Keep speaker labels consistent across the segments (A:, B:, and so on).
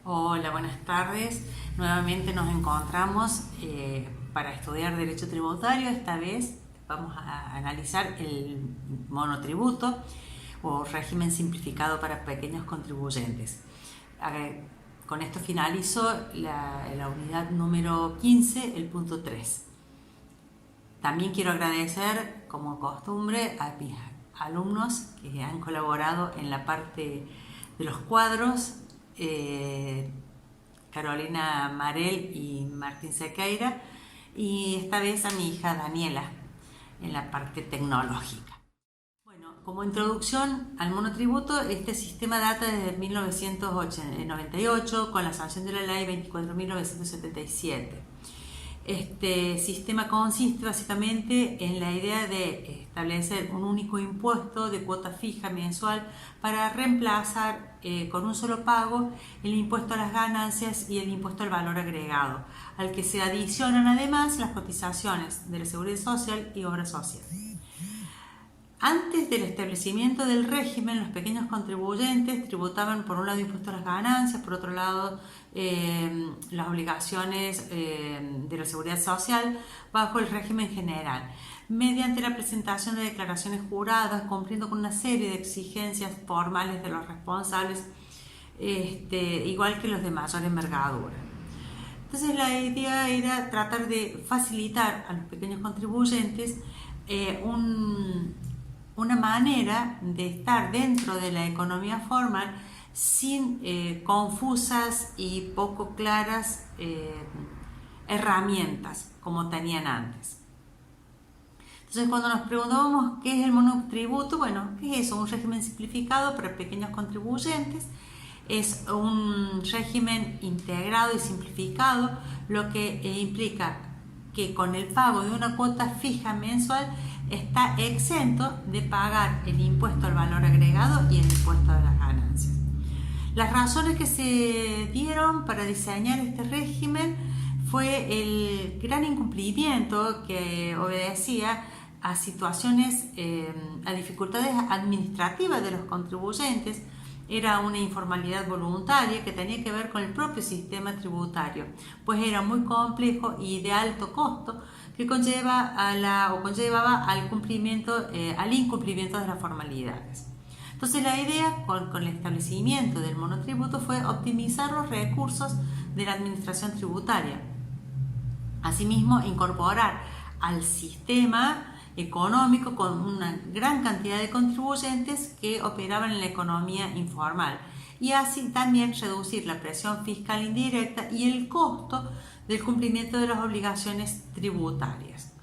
A: Hola, buenas tardes. Nuevamente nos encontramos para estudiar Derecho Tributario. Esta vez vamos a analizar el monotributo o régimen simplificado para pequeños contribuyentes. Con esto finalizo la unidad número 15, el punto 3. También quiero agradecer, como costumbre, a mis alumnos que han colaborado en la parte de los cuadros, Carolina Marel y Martín Sequeira, y esta vez a mi hija Daniela en la parte tecnológica. Bueno, como introducción al monotributo, este sistema data desde 1998 con la sanción de la ley 24.977. Este sistema consiste básicamente en la idea de establecer un único impuesto de cuota fija mensual para reemplazar con un solo pago el impuesto a las ganancias y el impuesto al valor agregado, al que se adicionan además las cotizaciones de la Seguridad Social y Obra Social. Antes del establecimiento del régimen, los pequeños contribuyentes tributaban por un lado impuesto a las ganancias, por otro lado las obligaciones de la seguridad social bajo el régimen general, mediante la presentación de declaraciones juradas, cumpliendo con una serie de exigencias formales de los responsables, igual que los de mayor envergadura. Entonces la idea era tratar de facilitar a los pequeños contribuyentes una manera de estar dentro de la economía formal sin confusas y poco claras herramientas como tenían antes. Entonces, cuando nos preguntábamos qué es el monotributo, bueno, ¿qué es eso? Un régimen simplificado para pequeños contribuyentes. Es un régimen integrado y simplificado, lo que implica que con el pago de una cuota fija mensual está exento de pagar el impuesto al valor agregado y el impuesto a las ganancias. Las razones que se dieron para diseñar este régimen fue el gran incumplimiento que obedecía a situaciones, a dificultades administrativas de los contribuyentes. Era una informalidad voluntaria que tenía que ver con el propio sistema tributario, pues era muy complejo y de alto costo que conllevaba al incumplimiento de las formalidades. Entonces la idea con el establecimiento del monotributo fue optimizar los recursos de la administración tributaria. Asimismo, incorporar al sistema económico con una gran cantidad de contribuyentes que operaban en la economía informal y así también reducir la presión fiscal indirecta y el costo del cumplimiento de las obligaciones tributarias.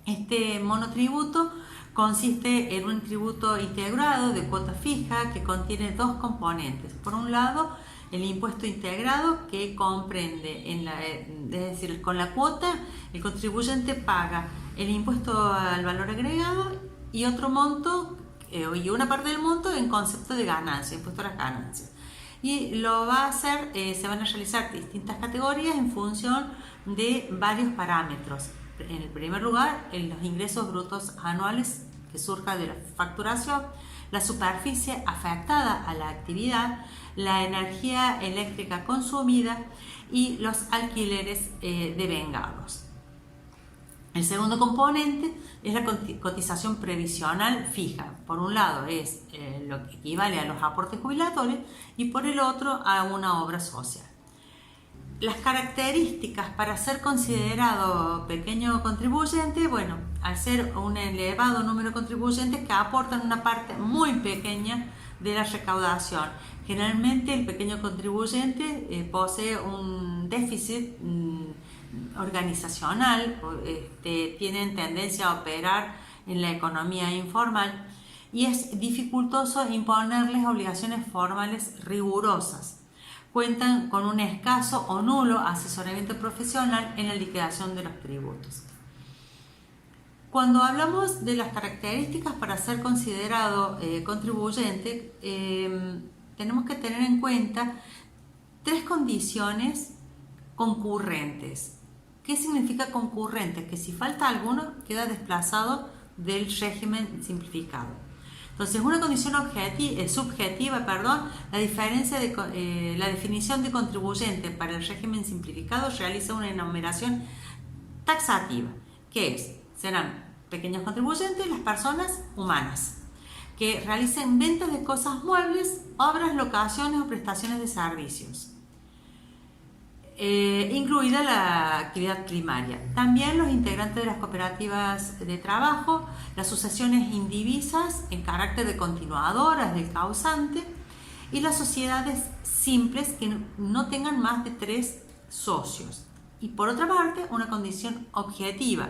A: Este monotributo consiste en un tributo integrado de cuota fija que contiene dos componentes. Por un lado, el impuesto integrado que comprende, es decir, con la cuota el contribuyente paga el impuesto al valor agregado y otro monto y una parte del monto en concepto de ganancia, impuesto a las ganancias. Y lo va a hacer, se van a realizar distintas categorías en función de varios parámetros. En el primer lugar, en los ingresos brutos anuales que surja de la facturación, la superficie afectada a la actividad, la energía eléctrica consumida y los alquileres devengados. El segundo componente es la cotización previsional fija. Por un lado es lo que equivale a los aportes jubilatorios y por el otro a una obra social. Las características para ser considerado pequeño contribuyente, bueno, al ser un elevado número de contribuyentes que aportan una parte muy pequeña de la recaudación. Generalmente el pequeño contribuyente posee un déficit organizacional, tienen tendencia a operar en la economía informal y es dificultoso imponerles obligaciones formales rigurosas. Cuentan con un escaso o nulo asesoramiento profesional en la liquidación de los tributos. Cuando hablamos de las características para ser considerado contribuyente, tenemos que tener en cuenta tres condiciones concurrentes. ¿Qué significa concurrente? Que si falta alguno queda desplazado del régimen simplificado. Entonces, una condición subjetiva, la definición de contribuyente para el régimen simplificado realiza una enumeración taxativa, que serán pequeños contribuyentes las personas humanas que realicen ventas de cosas muebles, obras, locaciones o prestaciones de servicios, incluida la actividad primaria. También los integrantes de las cooperativas de trabajo, las sucesiones indivisas en carácter de continuadoras del causante y las sociedades simples que no tengan más de 3 socios. Y por otra parte, una condición objetiva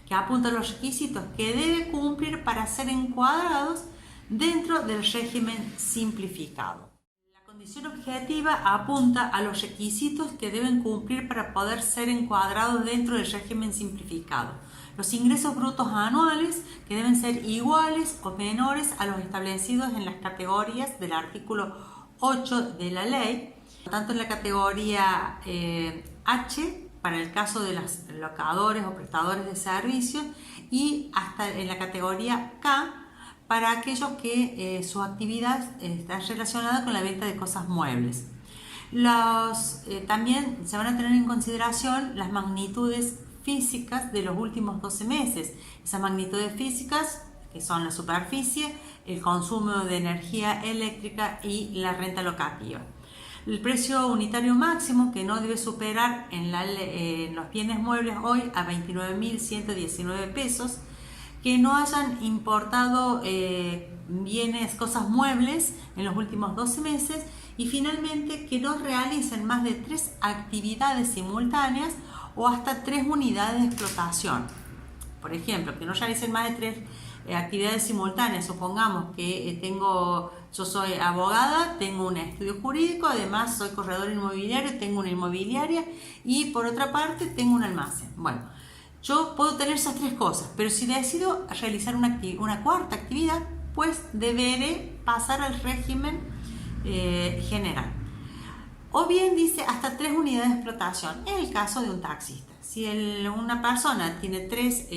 A: que apunta a los requisitos que debe cumplir para ser encuadrados dentro del régimen simplificado. La condición objetiva apunta a los requisitos que deben cumplir para poder ser encuadrados dentro del régimen simplificado. Los ingresos brutos anuales que deben ser iguales o menores a los establecidos en las categorías del artículo 8 de la ley, tanto en la categoría H para el caso de los locadores o prestadores de servicios y hasta en la categoría K para aquellos que su actividad está relacionada con la venta de cosas muebles. También se van a tener en consideración las magnitudes físicas de los últimos 12 meses. Esas magnitudes físicas que son la superficie, el consumo de energía eléctrica y la renta locativa. El precio unitario máximo que no debe superar en los bienes muebles hoy a 29.119 pesos, que no hayan importado cosas muebles en los últimos 12 meses y finalmente que no realicen más de 3 actividades simultáneas o hasta 3 unidades de explotación. Por ejemplo, que no realicen más de 3 actividades simultáneas. Supongamos que yo soy abogada, tengo un estudio jurídico, además soy corredor inmobiliario, tengo una inmobiliaria y por otra parte tengo un almacén. Bueno, yo puedo tener esas 3 cosas, pero si decido realizar una cuarta actividad, pues deberé pasar al régimen general. O bien dice hasta 3 unidades de explotación, en el caso de un taxista. Si una persona tiene 3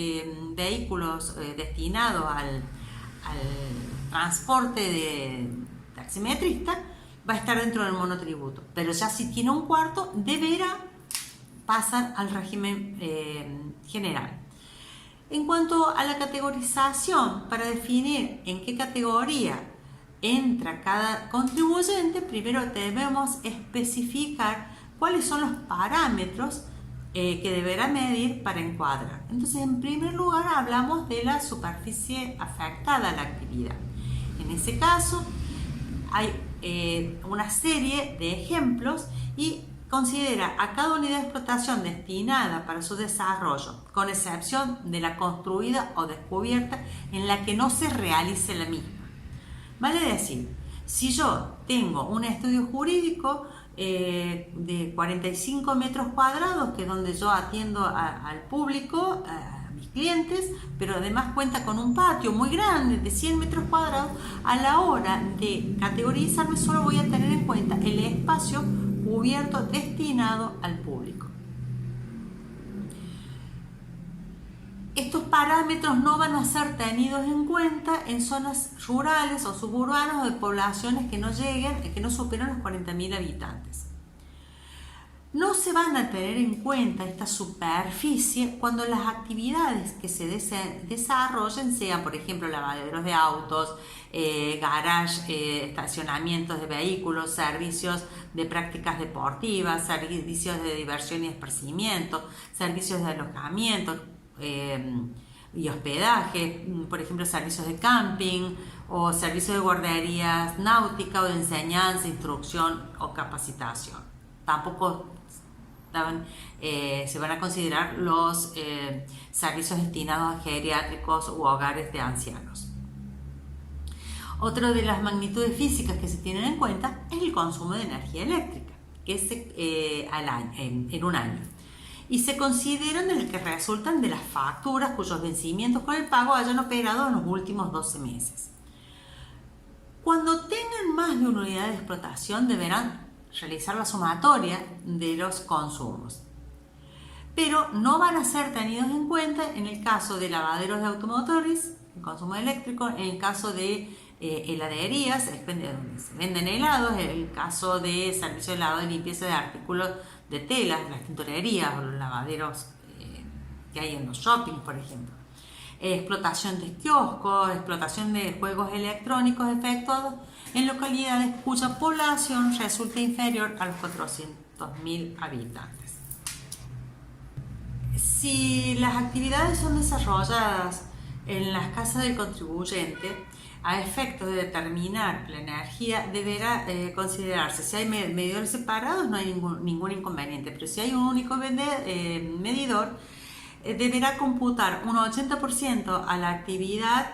A: vehículos destinados al transporte de taximetrista, va a estar dentro del monotributo. Pero ya si tiene un cuarto, deberá pasar al régimen general. En cuanto a la categorización, para definir en qué categoría entra cada contribuyente, primero debemos especificar cuáles son los parámetros que deberá medir para encuadrar. Entonces, en primer lugar, hablamos de la superficie afectada a la actividad. En ese caso, hay una serie de ejemplos y considera a cada unidad de explotación destinada para su desarrollo, con excepción de la construida o descubierta en la que no se realice la misma. Vale decir, si yo tengo un estudio jurídico de 45 metros cuadrados, que es donde yo atiendo al público, a mis clientes, pero además cuenta con un patio muy grande de 100 metros cuadrados, a la hora de categorizarme solo voy a tener en cuenta el espacio cubierto destinado al público. Estos parámetros no van a ser tenidos en cuenta en zonas rurales o suburbanas o de poblaciones que no superen los 40.000 habitantes. No se van a tener en cuenta esta superficie cuando las actividades que se desarrollen sean, por ejemplo, lavaderos de autos, garage, estacionamientos de vehículos, servicios de prácticas deportivas, servicios de diversión y esparcimiento, servicios de alojamiento y hospedaje, por ejemplo, servicios de camping o servicios de guarderías náutica o de enseñanza, instrucción o capacitación. Tampoco se van a considerar los servicios destinados a geriátricos u hogares de ancianos. Otra de las magnitudes físicas que se tienen en cuenta es el consumo de energía eléctrica, que es en un año. Y se consideran de las que resultan de las facturas cuyos vencimientos con el pago hayan operado en los últimos 12 meses. Cuando tengan más de una unidad de explotación, deberán realizar la sumatoria de los consumos, pero no van a ser tenidos en cuenta en el caso de lavaderos de automotores, el consumo eléctrico, en el caso de heladerías, donde se venden helados, el caso de servicio de lavado y limpieza de artículos de telas, las tintorerías o los lavaderos que hay en los shoppings, por ejemplo. Explotación de kioscos, explotación de juegos electrónicos efectuados en localidades cuya población resulta inferior a los 400.000 habitantes. Si las actividades son desarrolladas en las casas del contribuyente, a efectos de determinar la energía, deberá considerarse. Si hay medidores separados, no hay ningún inconveniente, pero si hay un único medidor, deberá computar un 80% a la actividad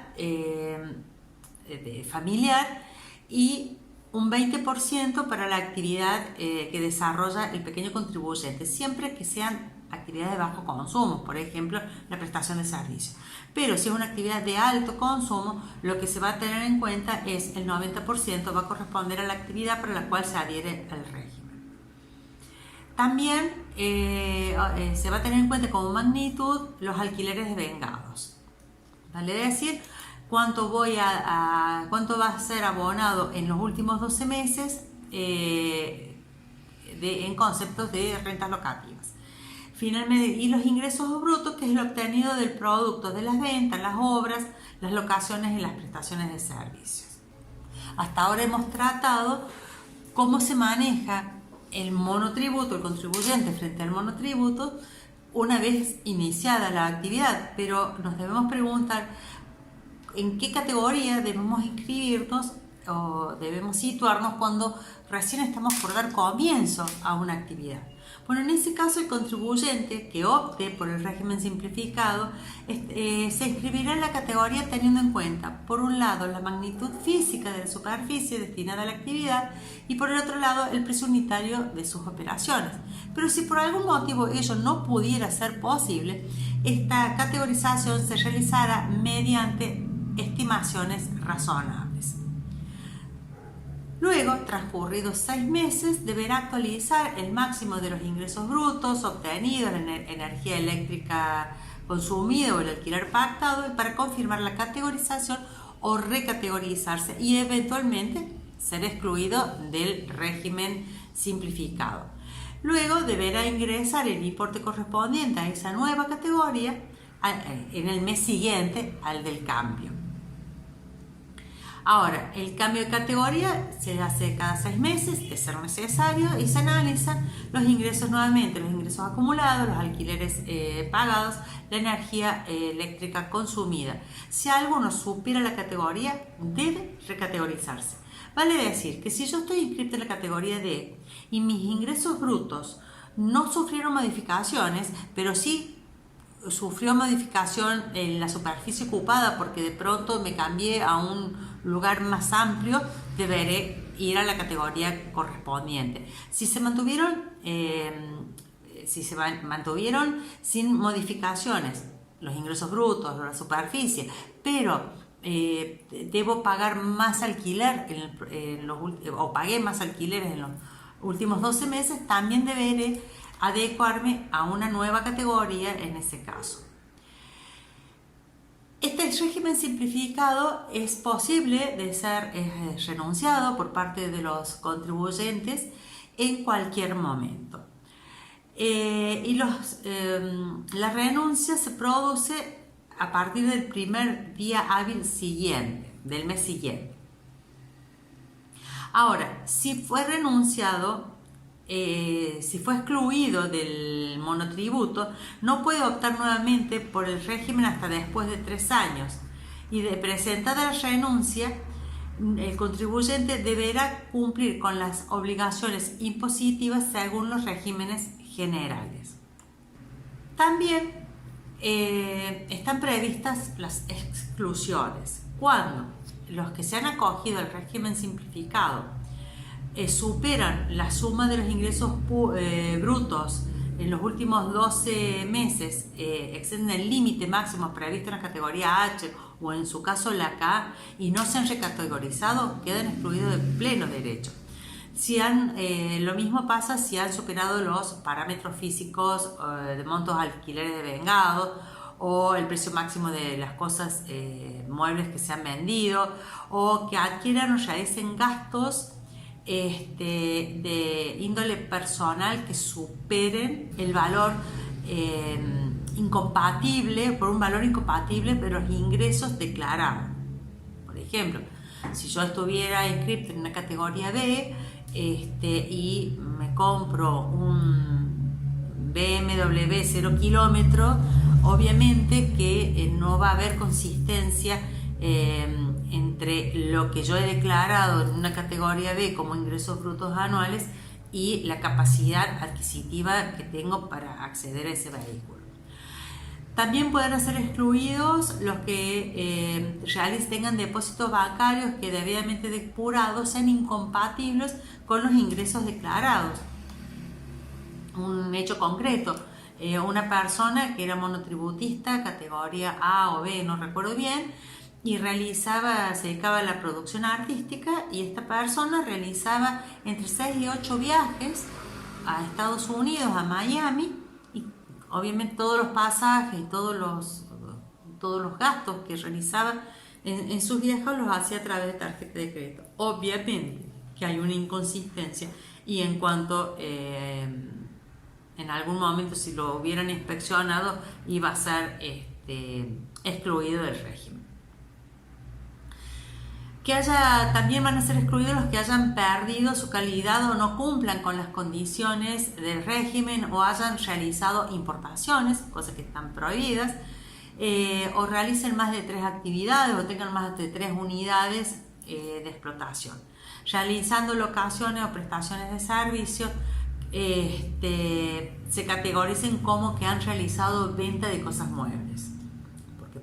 A: familiar y un 20% para la actividad que desarrolla el pequeño contribuyente, siempre que sean actividades de bajo consumo, por ejemplo, la prestación de servicios. Pero si es una actividad de alto consumo, lo que se va a tener en cuenta es el 90%, va a corresponder a la actividad para la cual se adhiere al régimen. También se va a tener en cuenta como magnitud los alquileres devengados. Vale decir, cuánto va a ser abonado en los últimos 12 meses en conceptos de rentas locativas. Finalmente, y los ingresos brutos, que es lo obtenido del producto de las ventas, las obras, las locaciones y las prestaciones de servicios. Hasta ahora hemos tratado cómo se maneja el monotributo, el contribuyente frente al monotributo, una vez iniciada la actividad, pero nos debemos preguntar en qué categoría debemos inscribirnos o debemos situarnos cuando recién estamos por dar comienzo a una actividad. Bueno, en ese caso el contribuyente que opte por el régimen simplificado se inscribirá en la categoría teniendo en cuenta, por un lado, la magnitud física de la superficie destinada a la actividad y por el otro lado, el precio unitario de sus operaciones. Pero si por algún motivo ello no pudiera ser posible, esta categorización se realizará mediante estimaciones razonables. Luego, transcurridos 6 meses, deberá actualizar el máximo de los ingresos brutos obtenidos, la energía eléctrica consumida o el alquiler pactado para confirmar la categorización o recategorizarse y eventualmente ser excluido del régimen simplificado. Luego deberá ingresar el importe correspondiente a esa nueva categoría en el mes siguiente al del cambio. Ahora, el cambio de categoría se hace cada 6 meses, de ser necesario, y se analizan los ingresos nuevamente, los ingresos acumulados, los alquileres pagados, la energía eléctrica consumida. Si alguno supera la categoría, debe recategorizarse. Vale decir que si yo estoy inscrito en la categoría D y mis ingresos brutos no sufrieron modificaciones, pero sí sufrió modificación en la superficie ocupada porque de pronto me cambié a un lugar más amplio, deberé ir a la categoría correspondiente. Si se mantuvieron sin modificaciones los ingresos brutos o la superficie, pero debo pagar más alquiler o pagué más alquileres en los últimos 12 meses, también deberé adecuarme a una nueva categoría en ese caso. Este régimen simplificado es posible de ser renunciado por parte de los contribuyentes en cualquier momento. La renuncia se produce a partir del primer día hábil siguiente, del mes siguiente. Ahora, si fue renunciado, si fue excluido del monotributo, no puede optar nuevamente por el régimen hasta después de 3 años. Y de presentada la renuncia, el contribuyente deberá cumplir con las obligaciones impositivas según los regímenes generales. También están previstas las exclusiones. Cuando los que se han acogido al régimen simplificado superan la suma de los ingresos brutos en los últimos 12 meses, exceden el límite máximo previsto en la categoría H o en su caso la K y no se han recategorizado, quedan excluidos de pleno derecho. Lo mismo pasa si han superado los parámetros físicos de montos alquileres devengados o el precio máximo de las cosas, muebles que se han vendido, o que adquieran o realicen gastos de índole personal que superen el valor incompatible, por un valor incompatible de los ingresos declarados. Por ejemplo, si yo estuviera inscrito en una categoría B y me compro un BMW 0 kilómetros, obviamente que no va a haber consistencia entre lo que yo he declarado en una categoría B como ingresos brutos anuales y la capacidad adquisitiva que tengo para acceder a ese vehículo. También pueden ser excluidos los que tengan depósitos bancarios que debidamente depurados sean incompatibles con los ingresos declarados. Un hecho concreto, una persona que era monotributista, categoría A o B, no recuerdo bien, y se dedicaba a la producción artística, y esta persona realizaba entre 6 y 8 viajes a Estados Unidos, a Miami, y obviamente todos los pasajes y todos los gastos que realizaba en sus viajes los hacía a través de tarjeta de crédito. Obviamente que hay una inconsistencia, y en cuanto en algún momento, si lo hubieran inspeccionado, iba a ser excluido del régimen. También van a ser excluidos los que hayan perdido su calidad o no cumplan con las condiciones del régimen, o hayan realizado importaciones, cosas que están prohibidas, o realicen más de 3 actividades o tengan más de 3 unidades de explotación, realizando locaciones o prestaciones de servicios. Se categoricen como que han realizado venta de cosas muebles, porque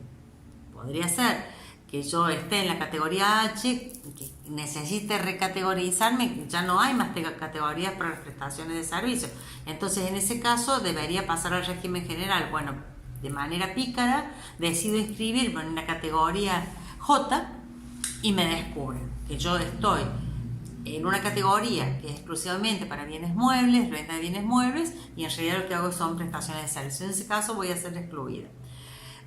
A: podría ser que yo esté en la categoría H, que necesite recategorizarme, ya no hay más categorías para las prestaciones de servicios. Entonces, en ese caso, debería pasar al régimen general. Bueno, de manera pícara, decido inscribirme en una categoría J y me descubren que yo estoy en una categoría que es exclusivamente para bienes muebles, venta de bienes muebles, y en realidad lo que hago son prestaciones de servicios. En ese caso voy a ser excluida.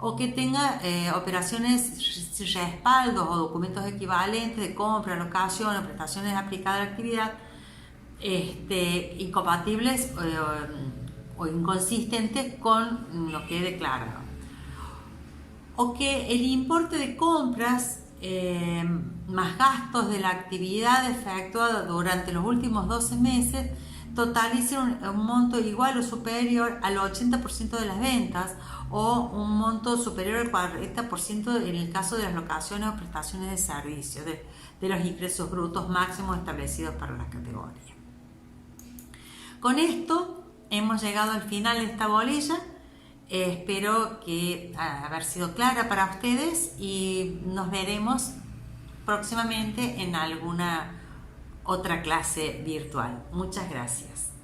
A: O que tenga operaciones, respaldos o documentos equivalentes de compra, locación o prestaciones aplicadas a la actividad incompatibles o inconsistentes con lo que he declarado. O que el importe de compras más gastos de la actividad efectuada durante los últimos 12 meses totalice un monto igual o superior al 80% de las ventas, o un monto superior al 40% en el caso de las locaciones o prestaciones de servicios de los ingresos brutos máximos establecidos para la categoría. Con esto hemos llegado al final de esta bolilla. Espero que haber sido clara para ustedes, y nos veremos próximamente en alguna otra clase virtual. Muchas gracias.